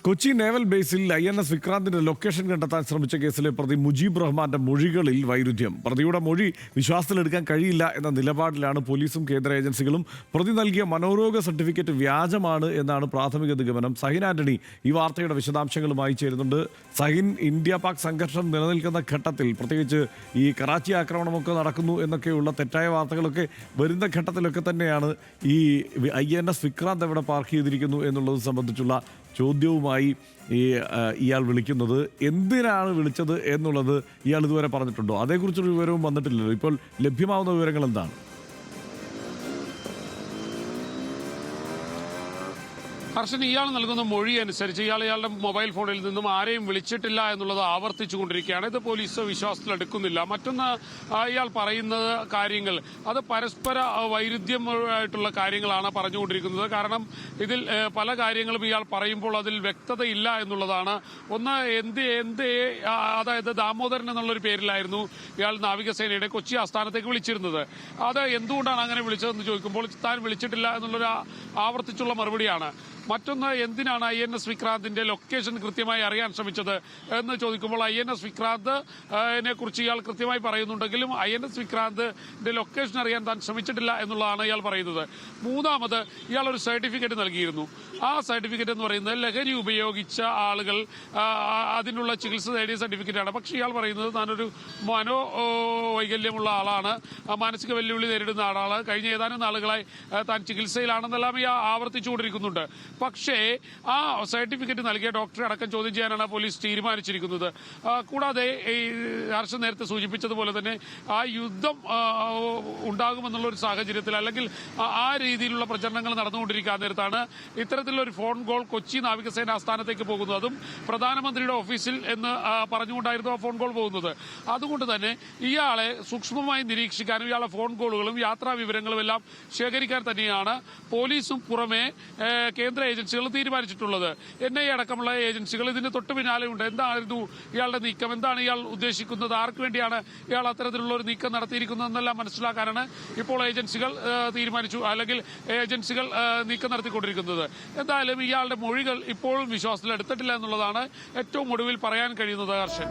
Kochi naval ബേസിൽ INS വിക്രാന്തിന്റെ location കണ്ടെത്താൻ ശ്രമിച്ച കേസിലെ പ്രതി മുജീബ് റഹ്മാന്റെ മൊഴികളിൽ വൈരുദ്ധ്യം. പ്രതിയുടെ മൊഴി വിശ്വാസത്തിലെടുക്കാൻ കഴിയില്ല എന്ന നിലപാടിലാണ് പോലീസും കേന്ദ്ര ഏജൻസികളും. പ്രതി നൽകിയ മനോരോഗ സർട്ടിഫിക്കറ്റ് വ്യാജമാണ് എന്നാണ് പ്രാഥമിക നിഗമനം. സഹിൻ ആന്റണി ഈ വാർത്തയുടെ വിശദാംശങ്ങളുമായി ചേരുന്നുണ്ട്. സഹിൻ, ഇന്ത്യ പാക് സംഘർഷം നിലനിൽക്കുന്ന ഘട്ടത്തിൽ, പ്രത്യേകിച്ച് ഈ കറാച്ചി ആക്രമണമൊക്കെ നടക്കുന്നു എന്നൊക്കെയുള്ള തെറ്റായ വാർത്തകളൊക്കെ വരുന്ന ഘട്ടത്തിലൊക്കെ തന്നെയാണ് ഈ INS വിക്രാന്ത് എവിടെ പാർക്ക് ചെയ്തിരിക്കുന്നു എന്നുള്ളത് സംബന്ധിച്ചുള്ള ചോദ്യവുമായി ഇയാൾ വിളിക്കുന്നത്. എന്തിനാണ് വിളിച്ചത് എന്നുള്ളത് ഇയാൾ ഇതുവരെ പറഞ്ഞിട്ടുണ്ടോ? അതേക്കുറിച്ചൊരു വിവരവും വന്നിട്ടില്ലല്ലോ. ഇപ്പോൾ ലഭ്യമാവുന്ന വിവരങ്ങൾ എന്താണ്? ഹർഷൻ, ഇയാൾ നൽകുന്ന മൊഴി അനുസരിച്ച് ഇയാളുടെ മൊബൈൽ ഫോണിൽ നിന്നും ആരെയും വിളിച്ചിട്ടില്ല എന്നുള്ളത് ആവർത്തിച്ചുകൊണ്ടിരിക്കുകയാണ്. ഇത് പോലീസ് വിശ്വാസത്തിലെടുക്കുന്നില്ല. മറ്റൊന്ന്, ഇയാൾ പറയുന്ന കാര്യങ്ങൾ അത് പരസ്പര വൈരുദ്ധ്യമായിട്ടുള്ള കാര്യങ്ങളാണ് പറഞ്ഞുകൊണ്ടിരിക്കുന്നത്. കാരണം ഇതിൽ പല കാര്യങ്ങളും ഇയാൾ പറയുമ്പോൾ അതിൽ വ്യക്തതയില്ല എന്നുള്ളതാണ്. ഒന്ന്, അതായത് ദാമോദരൻ എന്നുള്ളൊരു പേരിലായിരുന്നു ഇയാൾ നാവികസേനയുടെ കൊച്ചി ആസ്ഥാനത്തേക്ക് വിളിച്ചിരുന്നത്. അത് എന്തുകൊണ്ടാണ് അങ്ങനെ വിളിച്ചതെന്ന് ചോദിക്കുമ്പോൾ താൻ വിളിച്ചിട്ടില്ല എന്നുള്ളൊരു ആവർത്തിച്ചുള്ള മറുപടിയാണ്. മറ്റൊന്ന്, എന്തിനാണ് INS വിക്രാന്തിന്റെ ലൊക്കേഷൻ കൃത്യമായി അറിയാൻ ശ്രമിച്ചത് എന്ന് ചോദിക്കുമ്പോൾ INS വിക്രാന്തിനെ കുറിച്ച് ഇയാൾ കൃത്യമായി പറയുന്നുണ്ടെങ്കിലും INS വിക്രാന്തിന്റെ ലൊക്കേഷൻ അറിയാൻ താൻ ശ്രമിച്ചിട്ടില്ല എന്നുള്ളതാണ് ഇയാൾ പറയുന്നത്. മൂന്നാമത്, ഇയാൾ ഒരു സർട്ടിഫിക്കറ്റ് നൽകിയിരുന്നു. ആ സർട്ടിഫിക്കറ്റ് എന്ന് പറയുന്നത് ലഹരി ഉപയോഗിച്ച ആളുകൾ അതിനുള്ള ചികിത്സ നേടിയ സർട്ടിഫിക്കറ്റാണ്. പക്ഷേ ഇയാൾ പറയുന്നത് താനൊരു മനോവൈകല്യമുള്ള ആളാണ്, മാനസിക വെല്ലുവിളി നേരിടുന്ന ആളാണ്, കഴിഞ്ഞ ഏതാനും നാളുകളായി താൻ ചികിത്സയിലാണെന്നെല്ലാം ഇയാൾ ആവർത്തിച്ചുകൊണ്ടിരിക്കുന്നുണ്ട്. പക്ഷേ ആ സർട്ടിഫിക്കറ്റ് നൽകിയ ഡോക്ടറെ അടക്കം ചോദ്യം ചെയ്യാനാണ് പോലീസ് തീരുമാനിച്ചിരിക്കുന്നത്. കൂടാതെ ഈ ഹർഷൻ നേരത്തെ സൂചിപ്പിച്ചതുപോലെ തന്നെ ആ യുദ്ധം ഉണ്ടാകുമെന്നുള്ള ഒരു സാഹചര്യത്തിൽ, അല്ലെങ്കിൽ ആ രീതിയിലുള്ള പ്രചരണങ്ങൾ നടന്നുകൊണ്ടിരിക്കാൻ നേരത്താണ് ഇത്തരത്തിലുള്ള ഒരു ഫോൺ കോൾ കൊച്ചി നാവികസേന ആസ്ഥാനത്തേക്ക് പോകുന്നത്. അതും പ്രധാനമന്ത്രിയുടെ ഓഫീസിൽ എന്ന് പറഞ്ഞുകൊണ്ടായിരുന്നു ആ ഫോൺ കോൾ പോകുന്നത്. അതുകൊണ്ട് തന്നെ ഇയാളെ സൂക്ഷ്മമായി നിരീക്ഷിക്കാനും ഇയാളെ ഫോൺ കോളുകളും യാത്രാ വിവരങ്ങളും എല്ലാം ശേഖരിക്കാൻ തന്നെയാണ് പോലീസും പുറമെ കേന്ദ്ര ഏജൻസികൾ തീരുമാനിച്ചിട്ടുള്ളത്. NIA അടക്കമുള്ള ഏജൻസികൾ ഇതിന് തൊട്ട് പിന്നാലെയുണ്ട്. എന്തായിരുന്നു ഇയാളുടെ നീക്കം, എന്താണ് ഇയാൾ ഉദ്ദേശിക്കുന്നത്, ആർക്ക് വേണ്ടിയാണ് ഇയാൾ അത്തരത്തിലുള്ള ഒരു നീക്കം നടത്തിയിരിക്കുന്നതെന്നെല്ലാം മനസ്സിലാക്കാനാണ് ഇപ്പോൾ ഏജൻസികൾ തീരുമാനിച്ചു, അല്ലെങ്കിൽ ഏജൻസികൾ നീക്കം നടത്തിക്കൊണ്ടിരിക്കുന്നത്. എന്തായാലും ഇയാളുടെ മൊഴികൾ ഇപ്പോഴും വിശ്വാസത്തിൽ എടുത്തിട്ടില്ല എന്നുള്ളതാണ് ഏറ്റവും ഒടുവിൽ പറയാൻ കഴിയുന്നത്. ഹർഷൻ.